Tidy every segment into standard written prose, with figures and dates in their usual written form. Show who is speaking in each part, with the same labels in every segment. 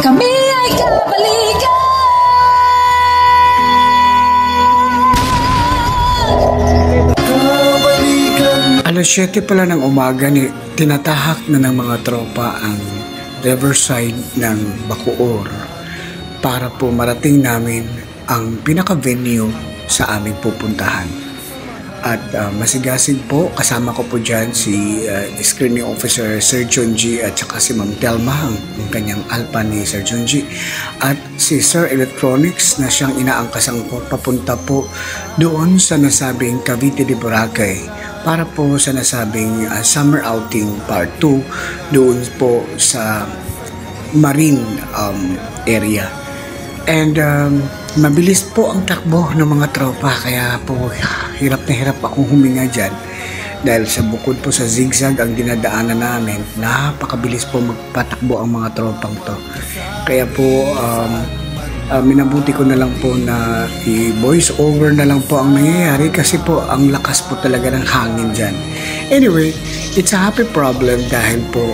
Speaker 1: Kami ay kabalikan.
Speaker 2: Alas 7 pala ng umaga ni tinatahak na ng mga tropa ang riverside ng Bacoor para po marating namin ang pinaka-venue sa aming pupuntahan. At masigasig po, kasama ko po dyan si screening officer Sir John G at saka si Ma'am Telma, ang kanyang alpa ni Sir John G, at si Sir Electronics na siyang inaangkasang po papunta po doon sa nasabing Cavite de Boracay para po sa nasabing summer outing part 2 doon po sa marine area. And mabilis po ang takbo ng mga tropa, kaya po hirap na hirap akong huminga dyan dahil sa bukod po sa zigzag ang dinadaanan namin, napakabilis po magpatakbo ang mga tropang to. Kaya po minabuti ko na lang po na i-voice over na lang po ang nangyayari kasi po ang lakas po talaga ng hangin dyan. Anyway, it's a happy problem dahil po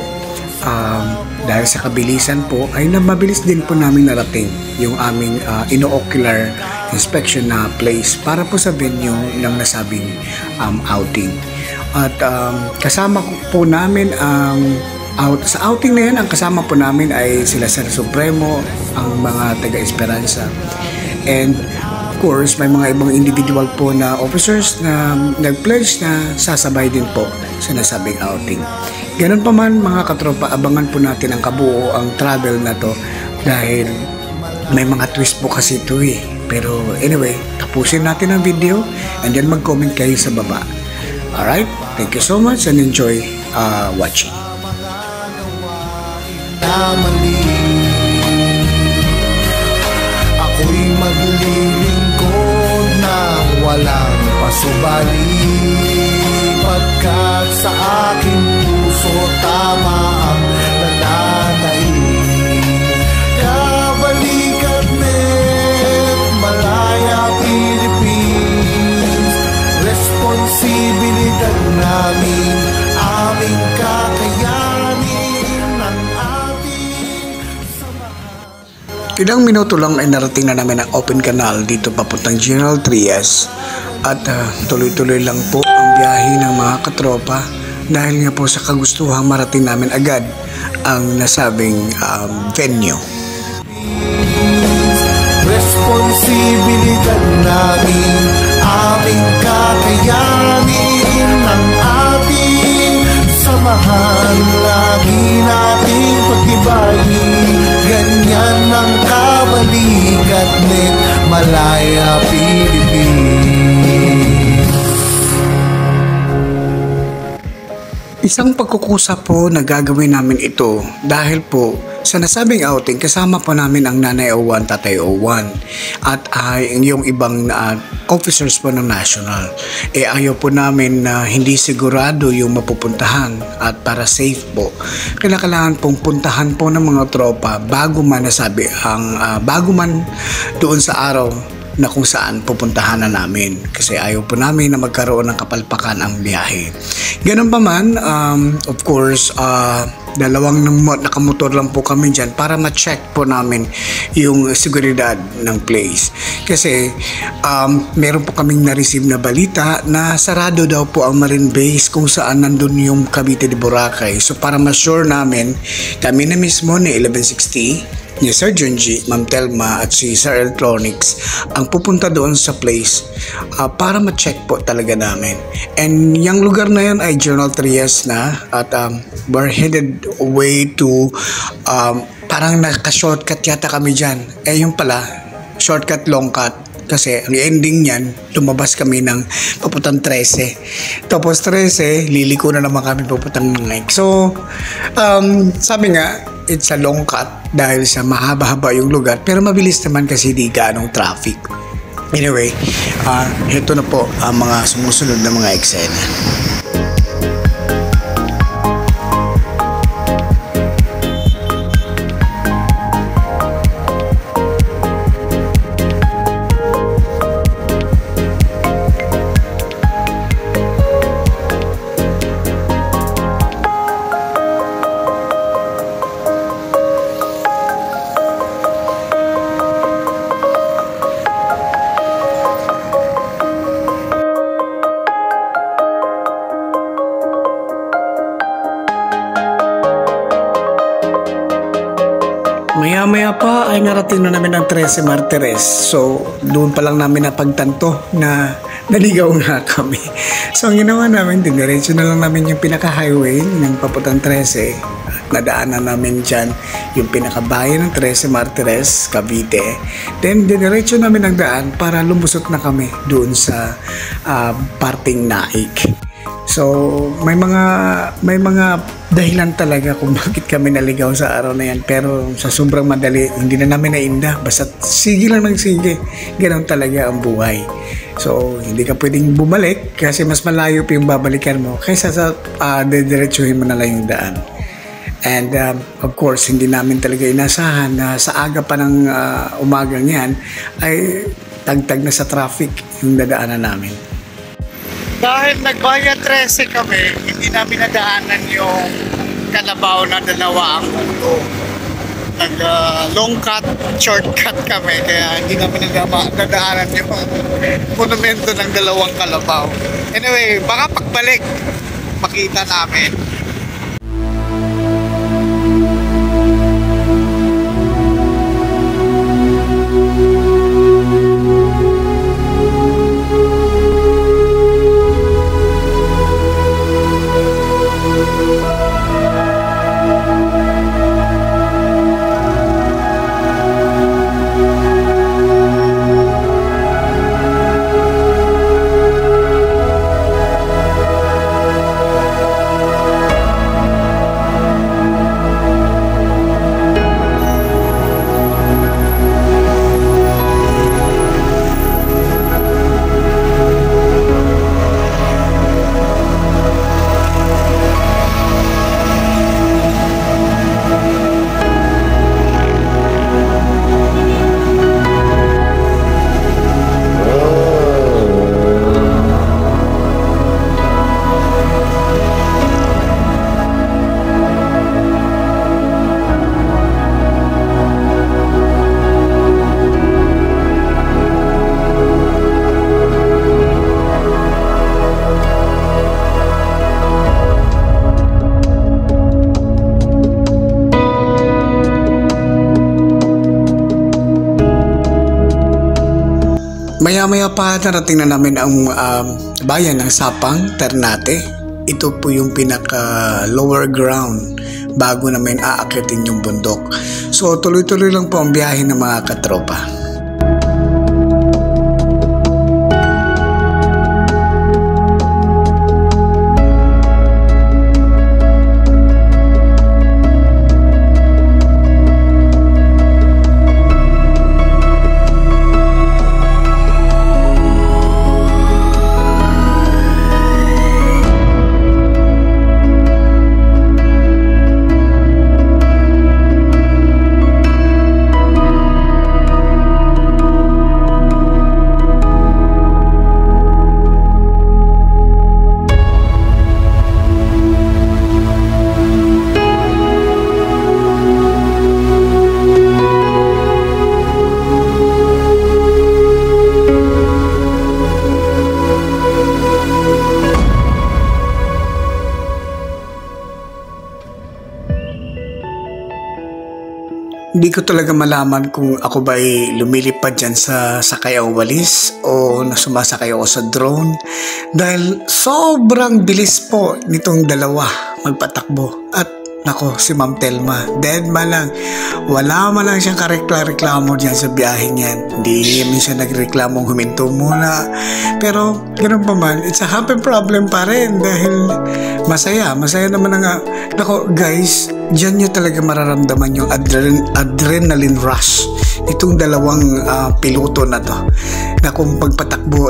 Speaker 2: dahil sa kabilisan po ay mabilis din po namin narating yung aming ino-ocular inspection na place para po sa venue ng nasabing outing. At kasama po namin sa outing na yan, ang kasama po namin ay sila Sir Supremo, ang mga taga-Esperanza. And of course, may mga ibang individual po na officers na nag-pledge na sasabay din po sa nasabing outing. Ganun pa man mga katropa, abangan po natin ang kabuo ang travel na to dahil may mga twist po kasi ito eh. Pero anyway, tapusin natin ang video and then mag-comment kayo sa baba. Alright, thank you so much and enjoy watching.
Speaker 3: Ako'y maglilingkod ng walang pasubali, pagkat sa aking puso tama ang nananaig. Kabalikat net, Malaya, Philippines, responsibilidad namin, aming kakayanin ng ating samahan.
Speaker 2: Ilang minuto lang ay narating na namin ang open canal dito papuntang General Trias at tuloy-tuloy lang po ang biyahe ng mga katropa dahil nga po sa kagustuhang marating namin agad ang nasabing venue.
Speaker 3: Responsibilidad namin, aming kakayanin ng ating samahan, lagi nating pagtibayin, ganyan ang kabalikat net Malaya, Philippines.
Speaker 2: Isang pagkukusa po na gagawin namin ito dahil po sa nasabing outing kasama po namin ang Nanay Owan, Tatay Owan at yung ibang officers po ng National. Ayaw po namin na hindi sigurado yung mapupuntahan at para safe po. Kailangan pong puntahan po ng mga tropa bago man nasabi bago man doon sa araw na kung saan pupuntahan na namin kasi ayaw po namin na magkaroon ng kapalpakan ang biyahe. Ganun pa man, of course, dalawang nakamotor lang po kami dyan para ma-check po namin yung seguridad ng place. Kasi meron po kaming na-receive na balita na sarado daw po ang Marine Base kung saan nandun yung Cavite de Boracay. So para ma-sure namin, kami na mismo ni 1160 ni Sir John G, Ma'am Telma at si Sir Electronics ang pupunta doon sa place para ma-check po talaga namin. And yung lugar na yan ay General Trias na at we're headed away to parang naka-shortcut yata kami dyan. Yung pala, shortcut long cut. Kasi ang ending niyan, lumabas kami ng papuntang 13. Tapos 13, liliko na naman kami papuntang Nangay. So, sabi nga, it's a long cut dahil sa mahaba-haba yung lugar. Pero mabilis naman kasi di ganong traffic. Anyway, ito na po ang mga sumusunod na mga eksena. Maya-maya pa ay narating na namin ang 13 Martires. So, doon pa lang namin napagtanto na naligaw nga kami. So, ang ginawa namin, diniretso na lang namin yung pinaka-highway ng papuntang 13. At nadaanan namin dyan yung pinakabayan ng 13 Martires, Cavite. Then, diniretso namin ang daan para lumusot na kami doon sa parting Naik. So, may mga dahilan talaga kung bakit kami naligaw sa araw na yan. Pero sa sobrang madali, hindi na namin nainda. Basta sige lang ng sige. Ganon talaga ang buhay. So, hindi ka pwedeng bumalik kasi mas malayo pa yung babalikan mo kaysa sa dediretsuhin mo na lang yung daan. And of course, hindi namin talaga inasahan na sa aga pa ng umagang yan ay tagtag na sa traffic yung dadaanan namin.
Speaker 3: Dahil nagbayad 13 kami, hindi namin nadaanan yung Kalabaw na dalawa ang mundo. Long cut, shortcut kami, kaya hindi namin nadaanan yung monumento ng dalawang kalabaw. Anyway, baka pagbalik, makita namin.
Speaker 2: Maya-maya pa narating na namin ang bayan ng Sapang, Ternate. Ito po yung pinaka lower ground bago namin aakyatin yung bundok. So tuloy-tuloy lang po ang biyahe ng mga katropa. Hindi ko talaga malaman kung ako ba ay lumilipad dyan sa sakay o walis o sumasakay ako sa drone dahil sobrang bilis po nitong dalawa magpatakbo. At nako, si Ma'am Telma, dead man lang. Wala man lang siyang kareklamo dyan sa biyahe niyan. Hindi naman siya nagreklamong huminto muna. Pero ganoon pa man, it's a happy problem pa rin dahil masaya naman nga. Nako guys, dyan nyo talaga mararamdaman yung adrenaline rush itong dalawang piloto na to na kung pagpatakbo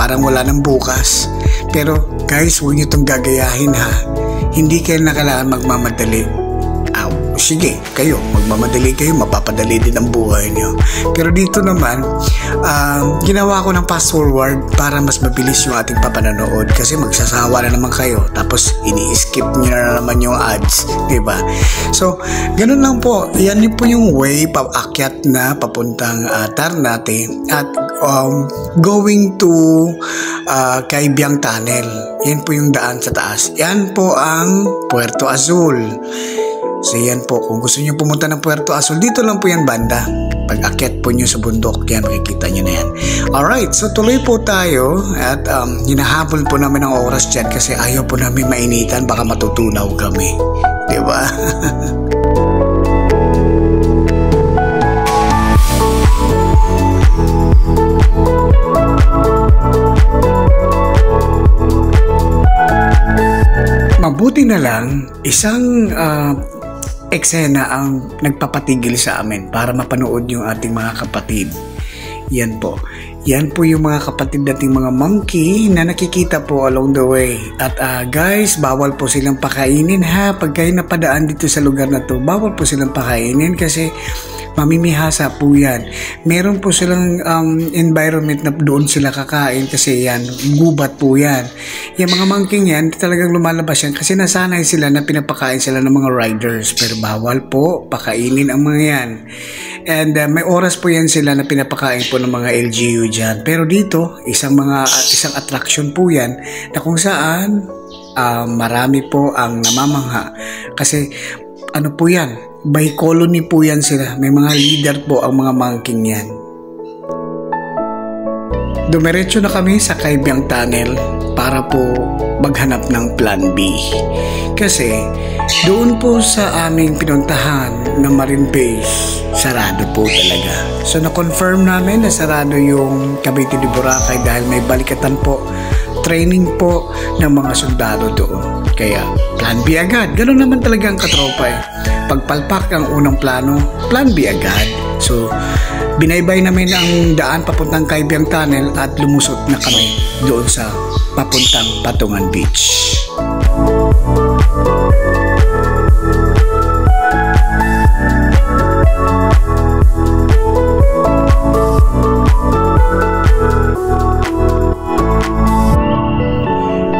Speaker 2: parang wala nang bukas. Pero guys, huwag nyo itong gagayahin ha. Hindi kayo na kailangan magmamadali. Sige, kayo, magmamadali kayo, mapapadali din ang buhay nyo. Pero dito naman, ginawa ko ng fast forward para mas mabilis yung ating papananood kasi magsasawa na naman kayo. Tapos, ini-skip nyo na naman yung ads, diba? So, ganun lang po. Yan po yung way paakyat na papuntang Ternate at going to Kaibiyang Tunnel. Yan po yung daan sa taas. Yan po ang Puerto Azul. So yan po, kung gusto nyo pumunta ng Puerto Azul, dito lang po yan banda. Pag akyat po nyo sa bundok, yan, makikita nyo na yan. Alright, so tuloy po tayo at hinahabol po namin ang oras dyan kasi ayaw po namin mainitan, baka matutunaw kami. Diba? Mabuti na lang, isang eksena ang nagpapatigil sa amin para mapanood yung ating mga kapatid. Yan po. Yan po yung mga kapatid nating mga monkey na nakikita po along the way. At guys, bawal po silang pakainin ha. Pag kayo napadaan dito sa lugar na to, bawal po silang pakainin kasi mamimihasa po yan. Meron po silang environment na doon sila kakain kasi yan, gubat po yan. Yung mga monkey yan, talagang lumalabas yan kasi nasanay sila na pinapakain sila ng mga riders. Pero bawal po pakainin ang mga yan. And may oras po yan sila na pinapakain po ng mga LGU dyan. Pero dito, isang attraction po yan na kung saan marami po ang namamangha. Kasi ano po yan, by colony po yan sila. May mga leader po ang mga monkey yan. Dumiretso na kami sa Kaibyang Tunnel para po maghanap ng Plan B. Kasi doon po sa aming pinuntahan na Marine Base, sarado po talaga. So na-confirm namin na sarado yung Cavite de Boracay dahil may balikatan po, training po ng mga sundalo doon. Kaya Plan B agad. Ganun naman talaga ang katropa eh. Pagpalpak ang unang plano, Plan B agad. So binaybay namin ang daan papuntang Kaibyang Tunnel at lumusot na kami doon sa papuntang Patungan Beach.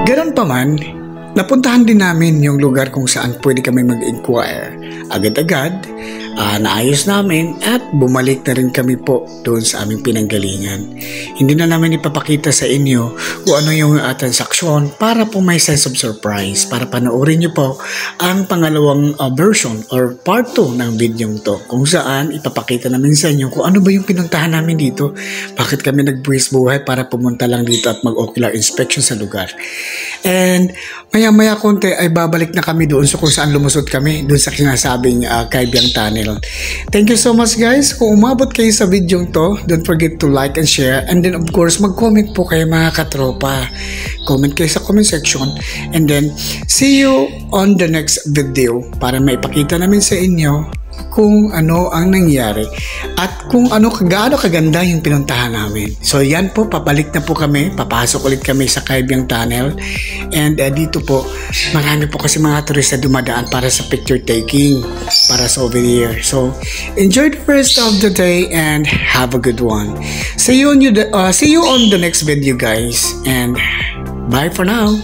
Speaker 2: Ganon pa man, napuntahan din namin yung lugar kung saan pwede kami mag-inquire. Agad-agad, naayos namin at bumalik na rin kami po doon sa aming pinanggalingan. Hindi na namin ipapakita sa inyo kung ano yung transaksyon para po may sense of surprise, para panoorin nyo po ang pangalawang version or part 2 ng video to kung saan ipapakita namin sa inyo kung ano ba yung pinuntahan namin dito, bakit kami nagbuwis buhay para pumunta lang dito at mag-ocular inspection sa lugar. And maya-maya konti ay babalik na kami doon so kung saan lumusot kami doon sa sinasabing Kaibyang Tunnel. Thank you so much guys. Kung umabot kayo sa video to, don't forget to like and share, and then of course mag-comment po kayo mga katropa. Comment kayo sa comment section, and then see you on the next video para maipakita namin sa inyo kung ano ang nangyari at kung gaano kaganda yung pinuntahan namin. So yan po, papalik na po kami, papasok ulit kami sa Kaibyang Tunnel, and dito po marami po kasi mga turista dumadaan para sa picture taking, para souvenir. So enjoy the rest of the day and have a good one. See you on the next video guys, and bye for now.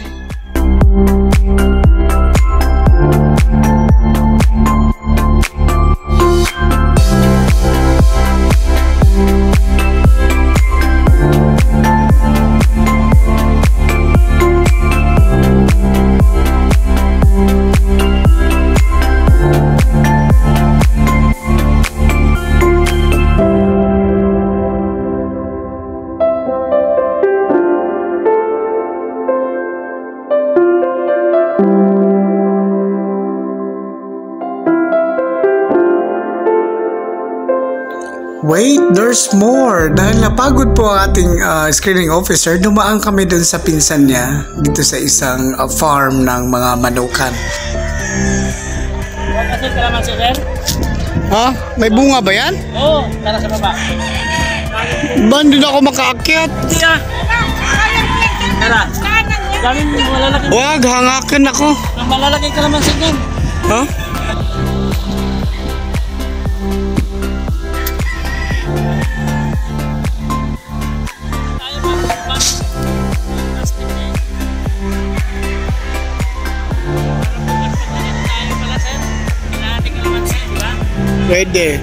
Speaker 2: Wait, there's more. Dahil napagod po ang ating screening officer, dumaan kami dun sa pinsan niya dito sa isang farm ng mga manukan.
Speaker 4: Kasi kalaman si Sir?
Speaker 3: Ha? May bunga ba yan?
Speaker 4: Oo, tara sa baba.
Speaker 3: Bandi na ako makaakyat.
Speaker 4: Tira! Tara! Daming malalaki.
Speaker 3: Wag, hangakin ako.
Speaker 4: Malalaki kalaman si Sir.
Speaker 3: Ha? Pwede.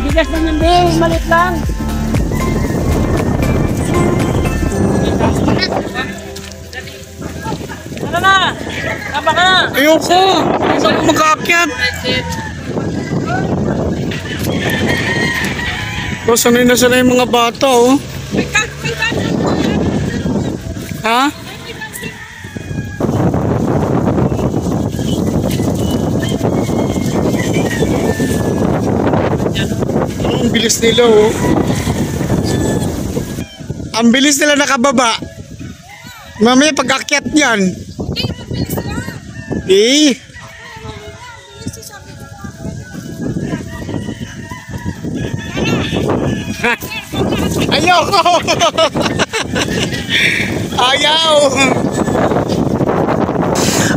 Speaker 4: Bigas na yun din, malit lang. Ano na? Tama ka!
Speaker 3: Ayoko! Ayoko ako makaakyat! Oh, sanay na sanay yung mga bata, oh. Ha? Ang bilis nila, oh. Ang bilis nila nakababa. Mamaya pag-akyat yan. Eh. Ayoko. Ayaw.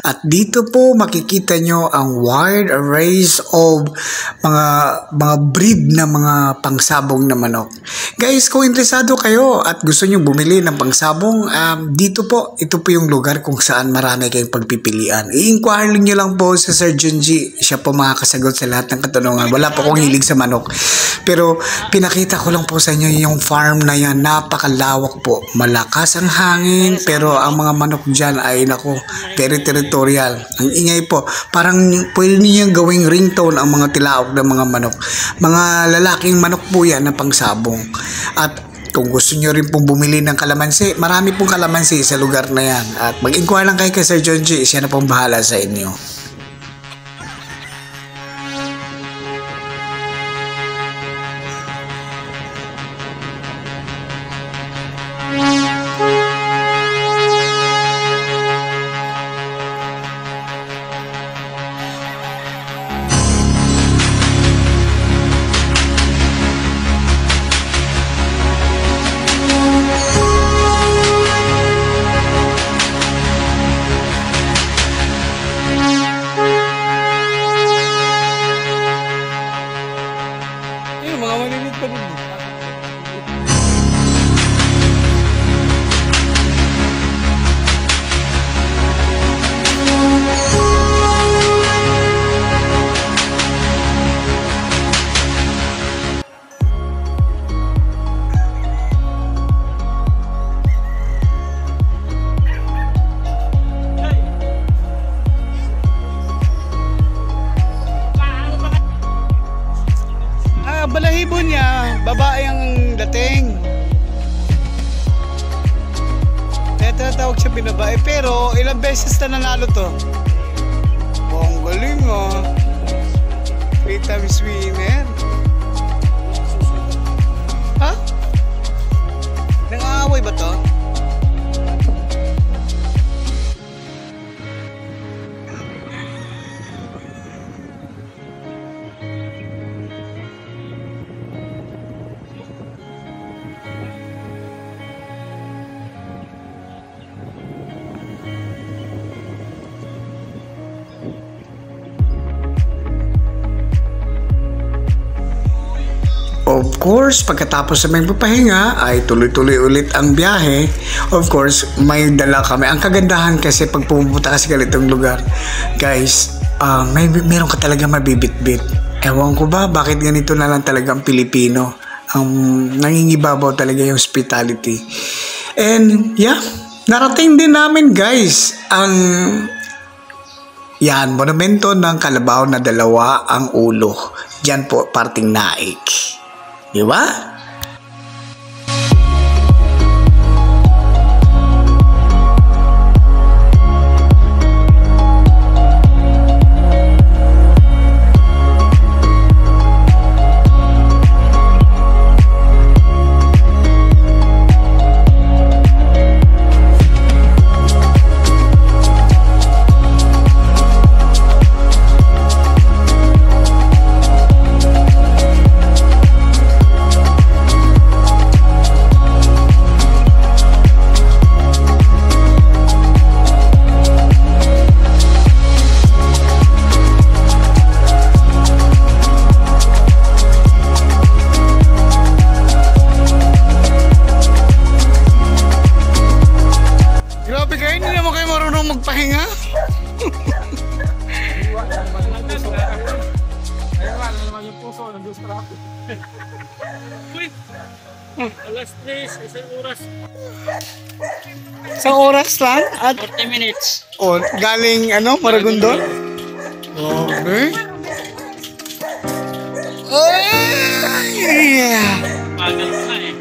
Speaker 2: At dito po makikita nyo ang wide arrays of mga breed na mga pangsabong na manok. Guys, kung interesado kayo at gusto nyo bumili ng pangsabong, dito po, ito po yung lugar kung saan marami kayong pagpipilian. I-inquire nyo lang po sa Sir Junji. Siya po makakasagot sa lahat ng katanungan. Wala po akong hilig sa manok. Pero pinakita ko lang po sa inyo yung farm na yan. Napakalawak po. Malakas ang hangin, pero ang mga manok dyan ay nako, very territorial. Ang ingay po. Parang pwede niyang gawing ringtone ang mga tilaok ng mga manok. Mga lalaking manok po yan na pangsabong. At kung gusto nyo rin pong bumili ng kalamansi, marami pong kalamansi sa lugar na yan. At mag-inquire lang kayo kay Sir Junji. Siya na pong bahala sa inyo.
Speaker 3: Mga malilit pa rin. Balahibo niya, babae ang dating. Kaya tinatawag siya binabae, pero ilang beses na nanalo to. Oh, ang galing, oh. 3 times winner. Ha? Nang-aaway ba to?
Speaker 2: Of course, pagkatapos sa may papahinga ay tuloy-tuloy ulit ang biyahe. Of course, may dala kami. Ang kagandahan kasi pag pumunta kasi ganitong lugar, guys, meron ka talaga mabibitbit. Ewan ko ba, bakit ganito na lang talaga ang Pilipino? Nangingibabaw talaga yung hospitality. And yeah, narating din namin, guys, ang monumento ng kalabaw na dalawa ang ulo. Diyan po, parting Naik. Di ba?
Speaker 3: Magpahinga?
Speaker 4: Ayun, naman yung puso, nandun sa traffic. Alas 3, isang oras.
Speaker 3: Isang oras lang? At
Speaker 4: 40 minutes.
Speaker 3: oh, galing ano, Maragondon? Okay. Ay! Yeah.
Speaker 4: Pagal na eh.